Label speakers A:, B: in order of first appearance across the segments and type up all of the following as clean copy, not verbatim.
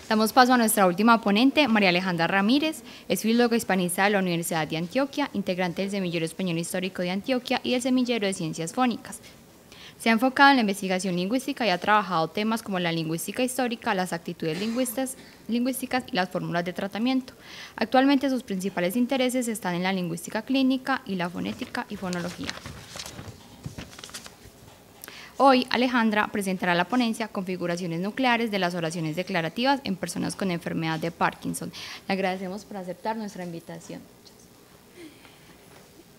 A: Damos paso a nuestra última ponente, María Alejandra Ramírez, es filóloga hispanista de la Universidad de Antioquia, integrante del Semillero Español Histórico de Antioquia y del Semillero de Ciencias Fónicas. Se ha enfocado en la investigación lingüística y ha trabajado temas como la lingüística histórica, las actitudes lingüísticas y las fórmulas de tratamiento. Actualmente sus principales intereses están en la lingüística clínica y la fonética y fonología. Hoy, Alejandra presentará la ponencia Configuraciones nucleares de las oraciones declarativas en personas con enfermedad de Parkinson. Le agradecemos por aceptar nuestra invitación.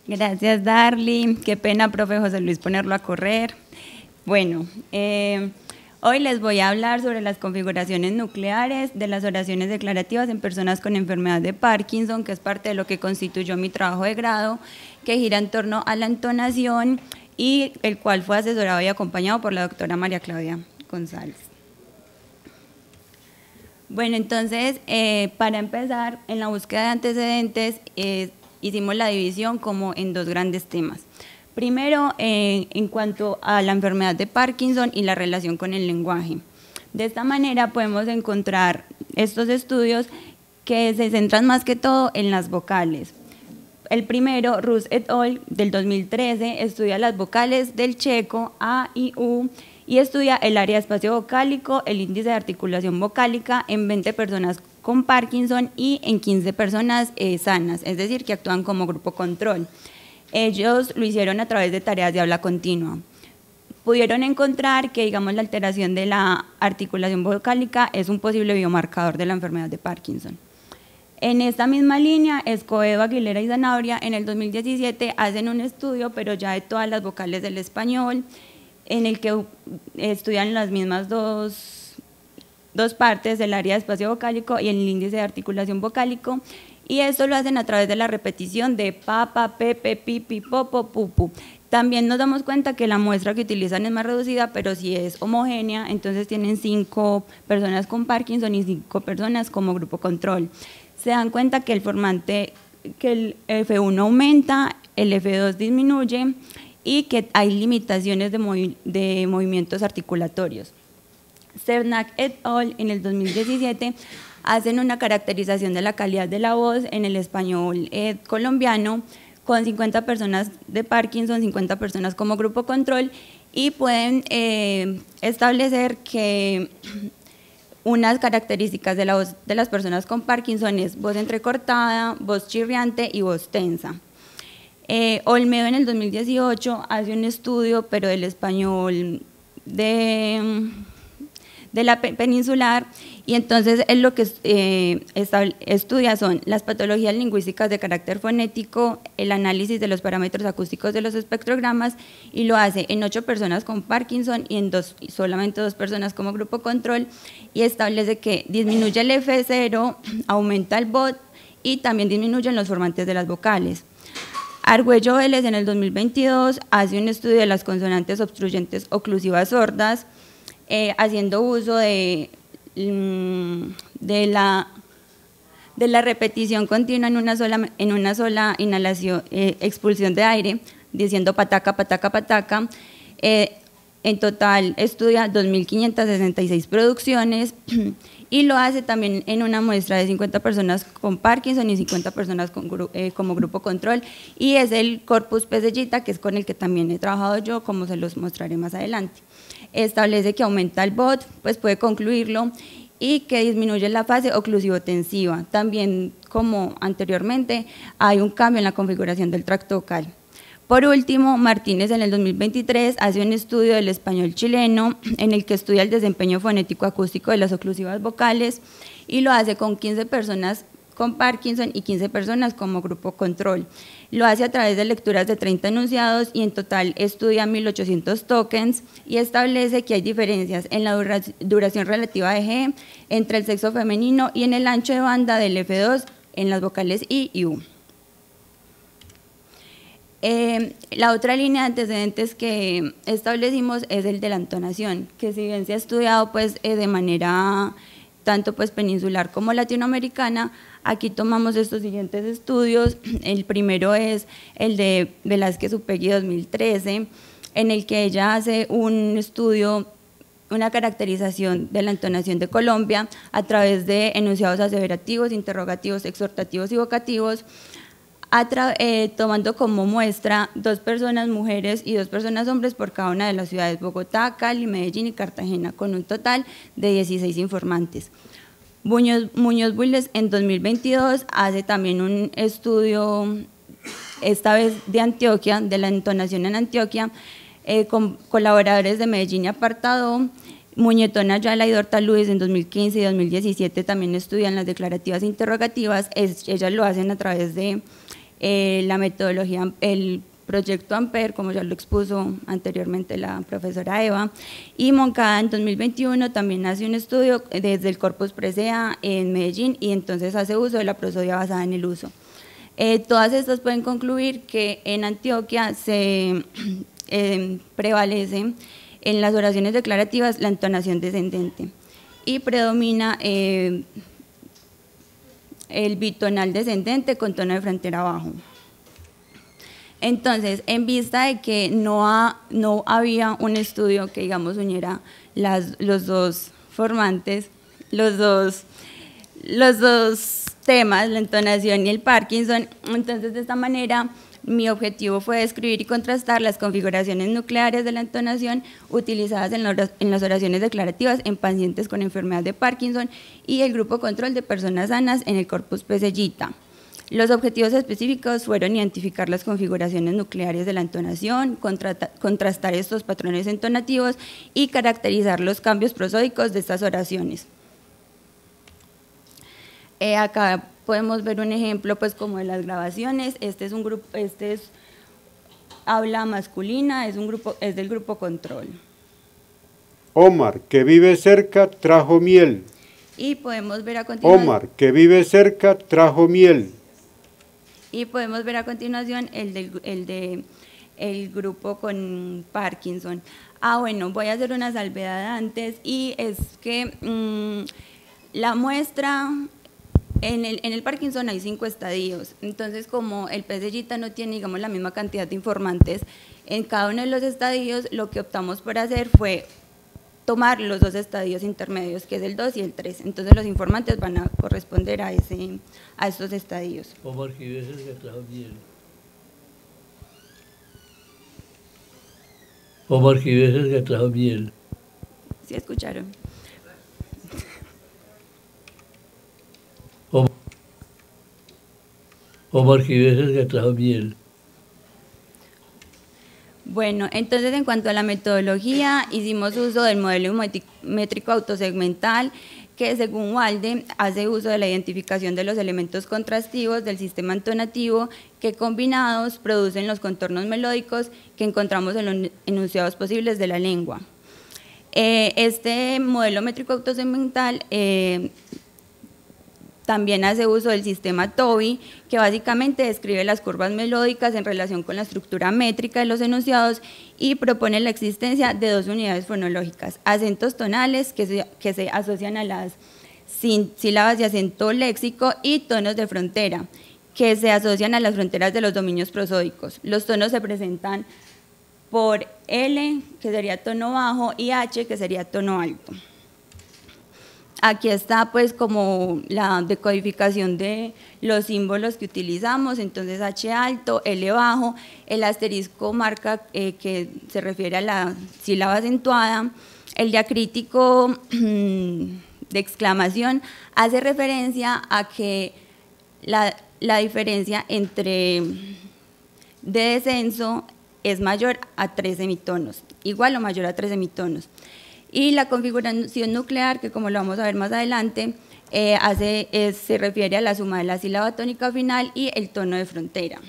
B: Gracias, Darly. Qué pena, profe José Luis, ponerlo a correr. Bueno, hoy les voy a hablar sobre las configuraciones nucleares de las oraciones declarativas en personas con enfermedad de Parkinson, que es parte de lo que constituyó mi trabajo de grado, que gira en torno a la entonación y el cual fue asesorado y acompañado por la doctora María Claudia González. Bueno, entonces, para empezar, en la búsqueda de antecedentes, hicimos la división como en dos grandes temas. Primero, en cuanto a la enfermedad de Parkinson y la relación con el lenguaje. De esta manera podemos encontrar estos estudios que se centran más que todo en las vocales. El primero, Rus et al. Del 2013, estudia las vocales del checo A y U y estudia el área de espacio vocálico, el índice de articulación vocálica en 20 personas con Parkinson y en 15 personas sanas, es decir, que actúan como grupo control. Ellos lo hicieron a través de tareas de habla continua. Pudieron encontrar que, digamos, la alteración de la articulación vocálica es un posible biomarcador de la enfermedad de Parkinson. En esta misma línea, Escobedo, Aguilera y Zanabria en el 2017 hacen un estudio, pero ya de todas las vocales del español, en el que estudian las mismas dos partes del área de espacio vocálico y el índice de articulación vocálico, y esto lo hacen a través de la repetición de papa, pepe, pipi, popo, pupu. También nos damos cuenta que la muestra que utilizan es más reducida, pero si es homogénea, entonces tienen 5 personas con Parkinson y 5 personas como grupo control. Se dan cuenta que el formante, que el F1 aumenta, el F2 disminuye y que hay limitaciones de movimientos articulatorios. Cernak et al. En el 2017 hacen una caracterización de la calidad de la voz en el español colombiano con 50 personas de Parkinson, 50 personas como grupo control, y pueden establecer que unas características de la voz de las personas con Parkinson es voz entrecortada, voz chirriante y voz tensa. Olmedo en el 2018 hace un estudio, pero del español de la peninsular, y entonces él lo que estudia son las patologías lingüísticas de carácter fonético, el análisis de los parámetros acústicos de los espectrogramas, y lo hace en 8 personas con Parkinson y en solamente 2 personas como grupo control, y establece que disminuye el F0, aumenta el BOT y también disminuyen los formantes de las vocales. Argüello Vélez en el 2022 hace un estudio de las consonantes obstruyentes oclusivas sordas, haciendo uso de la repetición continua en una sola inhalación, expulsión de aire, diciendo pataca, pataca, pataca. En total estudia 2.566 producciones y lo hace también en una muestra de 50 personas con Parkinson y 50 personas como grupo control, y es el corpus Pesellita, que es con el que también he trabajado yo, como se los mostraré más adelante. Establece que aumenta el BOT, pues puede concluirlo, y que disminuye la fase oclusivo-tensiva. También, como anteriormente, hay un cambio en la configuración del tracto vocal. Por último, Martínez en el 2023 hace un estudio del español chileno en el que estudia el desempeño fonético acústico de las oclusivas vocales, y lo hace con 15 personas con Parkinson y 15 personas como grupo control. Lo hace a través de lecturas de 30 enunciados y en total estudia 1.800 tokens, y establece que hay diferencias en la duración relativa de G entre el sexo femenino y en el ancho de banda del F2 en las vocales I y U. La otra línea de antecedentes que establecimos es el de la entonación, que si bien se ha estudiado pues, de manera tanto pues, peninsular como latinoamericana, aquí tomamos estos siguientes estudios. El primero es el de Velázquez Upegui 2013, en el que ella hace un estudio una caracterización de la entonación de Colombia a través de enunciados aseverativos, interrogativos, exhortativos y vocativos, tomando como muestra 2 personas mujeres y 2 personas hombres por cada una de las ciudades, Bogotá, Cali, Medellín y Cartagena, con un total de 16 informantes. Muñoz Bulnes en 2022 hace también un estudio, esta vez de Antioquia, de la entonación en Antioquia, con colaboradores de Medellín y Apartado. Muñetón Ayala y Dorta Luis en 2015 y 2017 también estudian las declarativas interrogativas. Ellas lo hacen a través de la metodología, el proyecto AMPER, como ya lo expuso anteriormente la profesora Eva, y Moncada en 2021 también hace un estudio desde el Corpus Presea en Medellín y entonces hace uso de la prosodia basada en el uso. Todas estas pueden concluir que en Antioquia se prevalece en las oraciones declarativas la entonación descendente y predomina el bitonal descendente con tono de frontera bajo. Entonces, en vista de que no había un estudio que, digamos, uniera los 2 formantes, los dos temas, la entonación y el Parkinson, entonces de esta manera mi objetivo fue describir y contrastar las configuraciones nucleares de la entonación utilizadas en las oraciones declarativas en pacientes con enfermedad de Parkinson y el grupo control de personas sanas en el Corpus Pesellita. Los objetivos específicos fueron identificar las configuraciones nucleares de la entonación, contrastar estos patrones entonativos y caracterizar los cambios prosódicos de estas oraciones. Acá podemos ver un ejemplo pues como de las grabaciones. Este es un grupo, habla masculina, es del grupo control.
C: Omar, que vive cerca, trajo miel.
B: Y podemos ver a continuación.
C: Omar, que vive cerca, trajo miel.
B: Y podemos ver a continuación el del grupo con Parkinson. Bueno, voy a hacer una salvedad antes y es que la muestra, en el Parkinson hay 5 estadios, entonces como el Pesellita no tiene, digamos, la misma cantidad de informantes, en cada uno de los estadios lo que optamos por hacer fue tomar los 2 estadios intermedios, que es el 2 y el 3, entonces los informantes van a corresponder a estos estadios.
D: Omar, que vive cerca, trajo miel. Omar, que vive cerca, trajo miel.
B: ¿Sí escucharon?
D: Omar, que vive cerca, trajo miel.
B: Bueno, entonces en cuanto a la metodología, hicimos uso del modelo métrico autosegmental, que según Walde hace uso de la identificación de los elementos contrastivos del sistema entonativo que combinados producen los contornos melódicos que encontramos en los enunciados posibles de la lengua. Este modelo métrico autosegmental también hace uso del sistema TOBI, que básicamente describe las curvas melódicas en relación con la estructura métrica de los enunciados y propone la existencia de 2 unidades fonológicas, acentos tonales que se asocian a las sílabas de acento léxico y tonos de frontera, que se asocian a las fronteras de los dominios prosódicos. Los tonos se presentan por L, que sería tono bajo, y H, que sería tono alto. Aquí está pues como la decodificación de los símbolos que utilizamos, entonces H alto, L bajo, el asterisco marca que se refiere a la sílaba acentuada, el diacrítico de exclamación hace referencia a que la diferencia entre de descenso es mayor a 3 semitonos, igual o mayor a 3 semitonos. Y la configuración nuclear, que como lo vamos a ver más adelante, se refiere a la suma de la sílaba tónica final y el tono de frontera.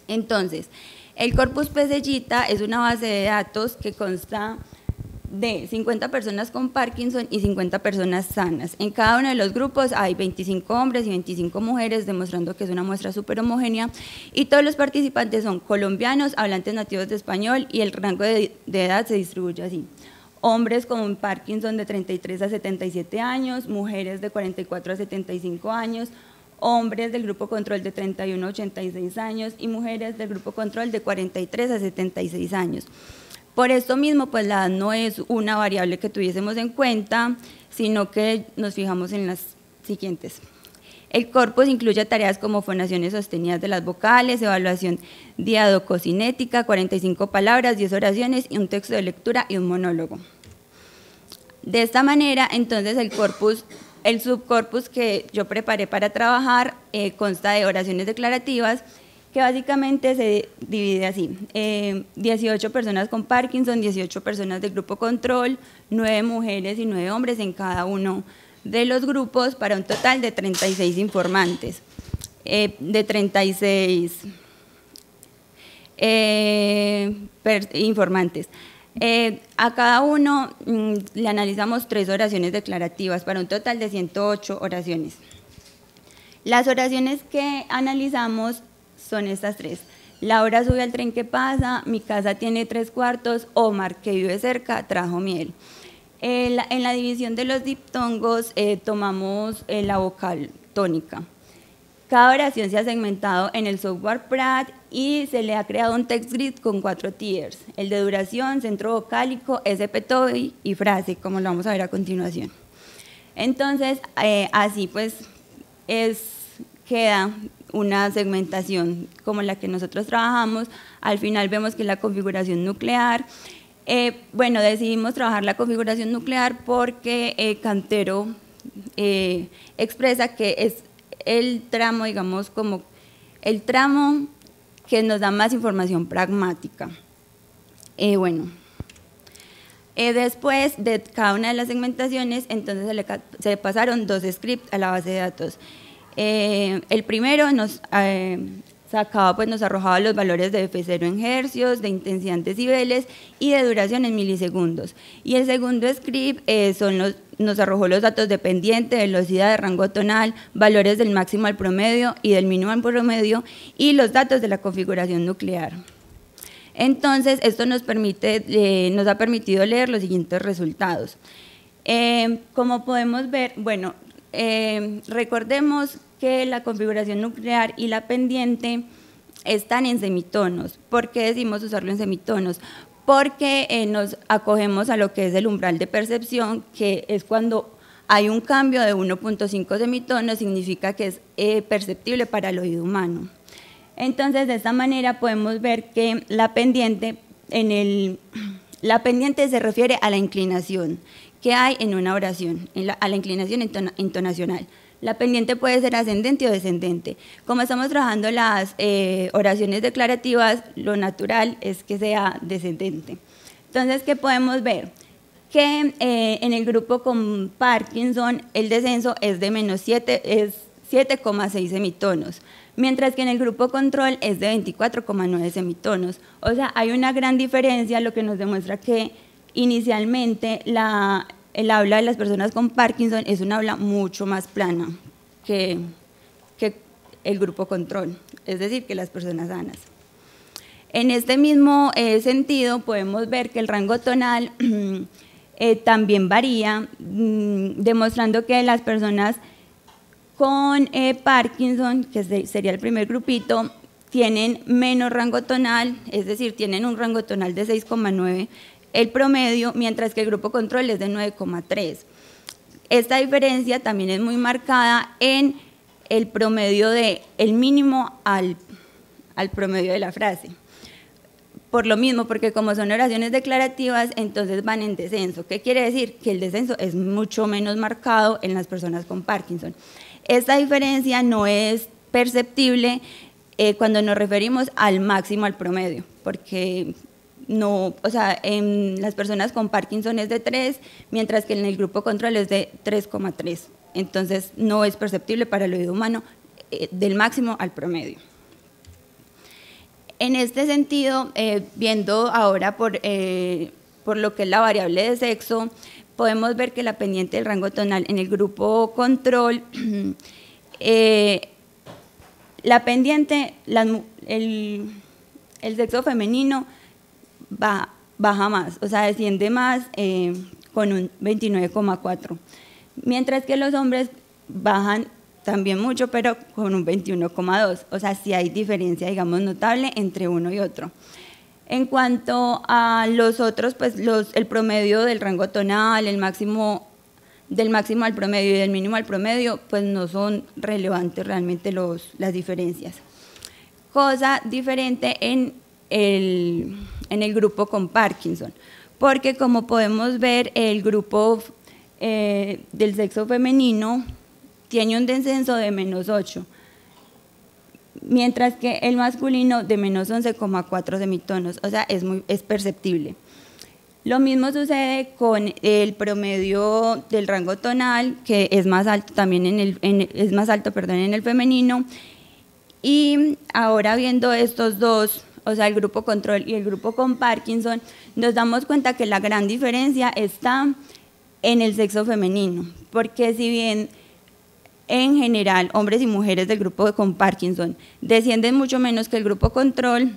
B: Entonces, el Corpus Pesellita es una base de datos que consta de 50 personas con Parkinson y 50 personas sanas. En cada uno de los grupos hay 25 hombres y 25 mujeres, demostrando que es una muestra súper homogénea, y todos los participantes son colombianos, hablantes nativos de español, y el rango de edad se distribuye así: hombres con Parkinson de 33 a 77 años, mujeres de 44 a 75 años, hombres del grupo control de 31 a 86 años y mujeres del grupo control de 43 a 76 años. Por esto mismo, pues la edad no es una variable que tuviésemos en cuenta, sino que nos fijamos en las siguientes. El corpus incluye tareas como fonaciones sostenidas de las vocales, evaluación diadococinética, 45 palabras, 10 oraciones, y un texto de lectura y un monólogo. De esta manera, entonces, el subcorpus que yo preparé para trabajar consta de oraciones declarativas, que básicamente se divide así: 18 personas con Parkinson, 18 personas del grupo control, 9 mujeres y 9 hombres en cada uno de los grupos, para un total de 36 informantes, informantes. A cada uno le analizamos 3 oraciones declarativas para un total de 108 oraciones. Las oraciones que analizamos son estas 3. La hora sube al tren que pasa, mi casa tiene 3/4, Omar, que vive cerca, trajo miel. En la división de los diptongos tomamos la vocal tónica. Cada oración se ha segmentado en el software Pratt y se le ha creado un text grid con 4 tiers: el de duración, centro vocálico, SP-TOI y frase, como lo vamos a ver a continuación. Entonces, así pues queda una segmentación como la que nosotros trabajamos. Al final vemos que la configuración nuclear, bueno, decidimos trabajar la configuración nuclear porque Cantero expresa que es el tramo, digamos, como el tramo que nos da más información pragmática. Bueno, después de cada una de las segmentaciones, entonces se pasaron 2 scripts a la base de datos. El primero nos arrojaba los valores de F0 en hercios, de intensidad en decibeles y de duración en milisegundos. Y el segundo script nos arrojó los datos de pendiente, velocidad, de rango tonal, valores del máximo al promedio y del mínimo al promedio, y los datos de la configuración nuclear. Entonces, esto nos ha permitido leer los siguientes resultados. Como podemos ver, bueno, recordemos que la configuración nuclear y la pendiente están en semitonos. ¿Por qué decimos usarlo en semitonos? Porque nos acogemos a lo que es el umbral de percepción, que es cuando hay un cambio de 1.5 semitonos, significa que es perceptible para el oído humano. Entonces, de esta manera podemos ver que la pendiente se refiere a la inclinación que hay en una oración, a la inclinación intonacional. La pendiente puede ser ascendente o descendente. Como estamos trabajando las oraciones declarativas, lo natural es que sea descendente. Entonces, ¿qué podemos ver? Que en el grupo con Parkinson el descenso es de -7, es 7,6 semitonos, mientras que en el grupo control es de 24,9 semitonos. O sea, hay una gran diferencia, lo que nos demuestra que inicialmente el habla de las personas con Parkinson es un habla mucho más plana que el grupo control, es decir, que las personas sanas. En este mismo sentido, podemos ver que el rango tonal también varía, demostrando que las personas con Parkinson, que sería el primer grupito, tienen menos rango tonal, es decir, tienen un rango tonal de 6,9 el promedio, mientras que el grupo control es de 9,3. Esta diferencia también es muy marcada en el promedio el mínimo al promedio de la frase. Por lo mismo, porque como son oraciones declarativas, entonces van en descenso. ¿Qué quiere decir? Que el descenso es mucho menos marcado en las personas con Parkinson. Esta diferencia no es perceptible cuando nos referimos al máximo al promedio, porque no, o sea, en las personas con Parkinson es de 3, mientras que en el grupo control es de 3,3. Entonces, no es perceptible para el oído humano del máximo al promedio. En este sentido, viendo ahora por lo que es la variable de sexo, podemos ver que la pendiente del rango tonal en el grupo control, la pendiente, el sexo femenino baja más, o sea, desciende más con un 29,4, mientras que los hombres bajan también mucho, pero con un 21,2, o sea, sí hay diferencia, digamos, notable entre uno y otro. En cuanto a los otros, pues el promedio del rango tonal, el máximo, del máximo al promedio y del mínimo al promedio, pues no son relevantes realmente las diferencias. Cosa diferente en el grupo con Parkinson, porque como podemos ver, el grupo del sexo femenino tiene un descenso de -8, mientras que el masculino de -11,4 semitonos, o sea, es perceptible. Lo mismo sucede con el promedio del rango tonal, que es más alto también en el femenino. Y ahora viendo estos dos, o sea, el grupo control y el grupo con Parkinson, nos damos cuenta que la gran diferencia está en el sexo femenino, porque si bien en general hombres y mujeres del grupo con Parkinson descienden mucho menos que el grupo control,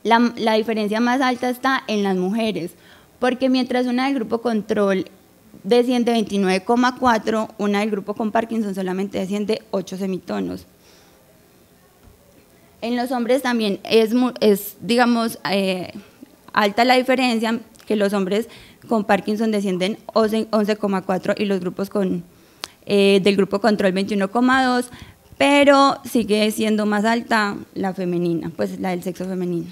B: la diferencia más alta está en las mujeres, porque mientras una del grupo control desciende 29,4, una del grupo con Parkinson solamente desciende 8 semitonos. En los hombres también es digamos, alta la diferencia, que los hombres con Parkinson descienden 11,4 y los grupos del grupo control 21,2, pero sigue siendo más alta la femenina, pues la del sexo femenino.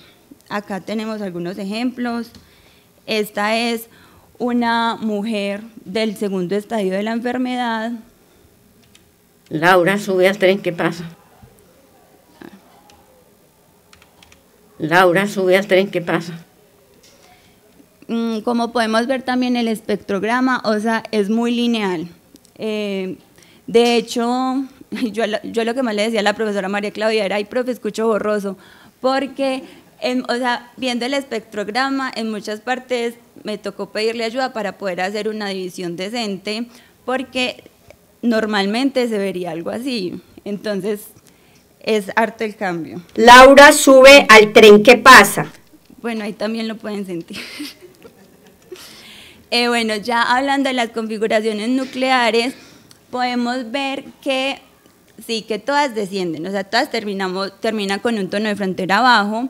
B: Acá tenemos algunos ejemplos. Esta es una mujer del segundo estadio de la enfermedad.
E: Laura, sube al tren, ¿qué pasa? Laura, sube al tren, ¿qué pasa?
B: Como podemos ver también el espectrograma, o sea, es muy lineal. De hecho, yo lo que más le decía a la profesora María Claudia era, ay, profe, escucho borroso, porque, o sea, viendo el espectrograma, en muchas partes me tocó pedirle ayuda para poder hacer una división decente, porque normalmente se vería algo así. Entonces, es harto el cambio.
E: Laura, sube al tren, ¿qué pasa?
B: Bueno, ahí también lo pueden sentir. Bueno, ya hablando de las configuraciones nucleares, podemos ver que sí, que todas descienden, o sea, todas terminan con un tono de frontera bajo.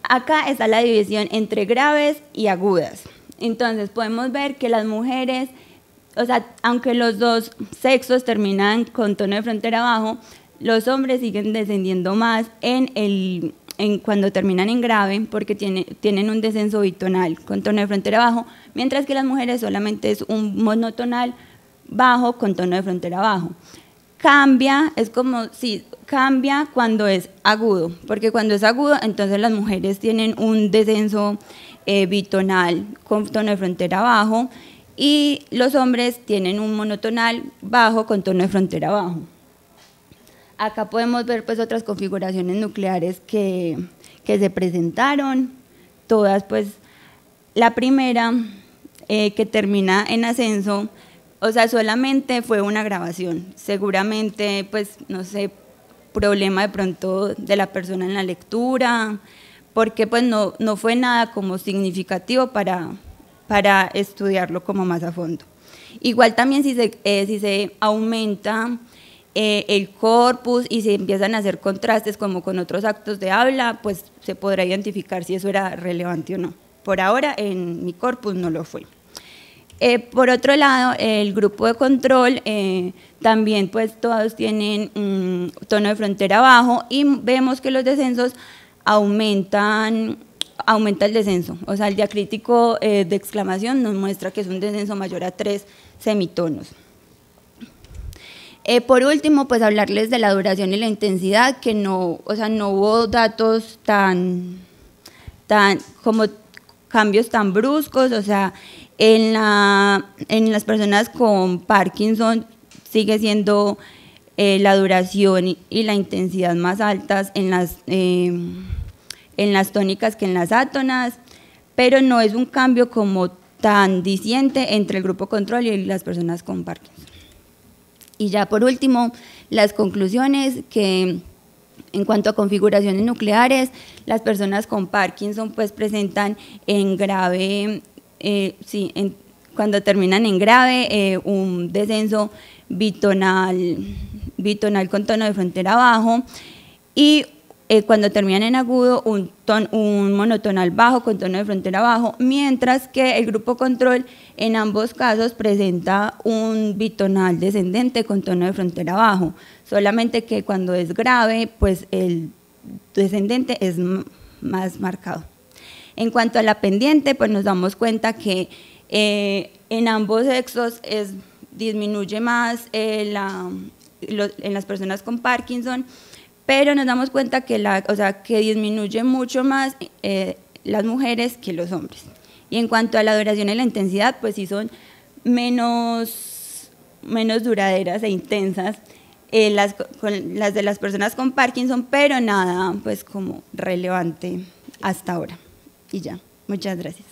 B: Acá está la división entre graves y agudas. Entonces, podemos ver que las mujeres, o sea, aunque los dos sexos terminan con tono de frontera bajo, los hombres siguen descendiendo más cuando terminan en grave, porque tienen un descenso bitonal con tono de frontera bajo, mientras que las mujeres solamente es un monotonal bajo con tono de frontera bajo. Cambia cuando es agudo, porque cuando es agudo, entonces las mujeres tienen un descenso bitonal con tono de frontera bajo y los hombres tienen un monotonal bajo con tono de frontera bajo. Acá podemos ver pues otras configuraciones nucleares que se presentaron, todas pues, la primera que termina en ascenso, o sea, solamente fue una grabación, seguramente pues, no sé, problema de pronto de la persona en la lectura, porque pues no fue nada como significativo para estudiarlo como más a fondo. Igual también si se aumenta el corpus y se empiezan a hacer contrastes como con otros actos de habla, pues se podrá identificar si eso era relevante o no. Por ahora en mi corpus no lo fue. Por otro lado, el grupo de control también pues todos tienen tono de frontera bajo y vemos que los descensos aumenta el descenso, o sea el diacrítico de exclamación nos muestra que es un descenso mayor a 3 semitonos. Por último, pues hablarles de la duración y la intensidad, que no hubo datos como cambios tan bruscos, o sea, en las personas con Parkinson sigue siendo la duración y la intensidad más altas en las tónicas que en las átonas, pero no es un cambio como tan diciente entre el grupo control y las personas con Parkinson. Y ya por último, las conclusiones, que en cuanto a configuraciones nucleares, las personas con Parkinson pues presentan en grave, cuando terminan en grave, un descenso bitonal con tono de frontera bajo y cuando terminan en agudo, un monotonal bajo con tono de frontera bajo, mientras que el grupo control en ambos casos presenta un bitonal descendente con tono de frontera bajo, solamente que cuando es grave, pues el descendente es más marcado. En cuanto a la pendiente, pues nos damos cuenta que en ambos sexos disminuye más en las personas con Parkinson, pero nos damos cuenta que, que disminuye mucho más las mujeres que los hombres. Y en cuanto a la duración y la intensidad, pues sí son menos duraderas e intensas las de las personas con Parkinson, pero nada pues como relevante hasta ahora. Y ya, muchas gracias.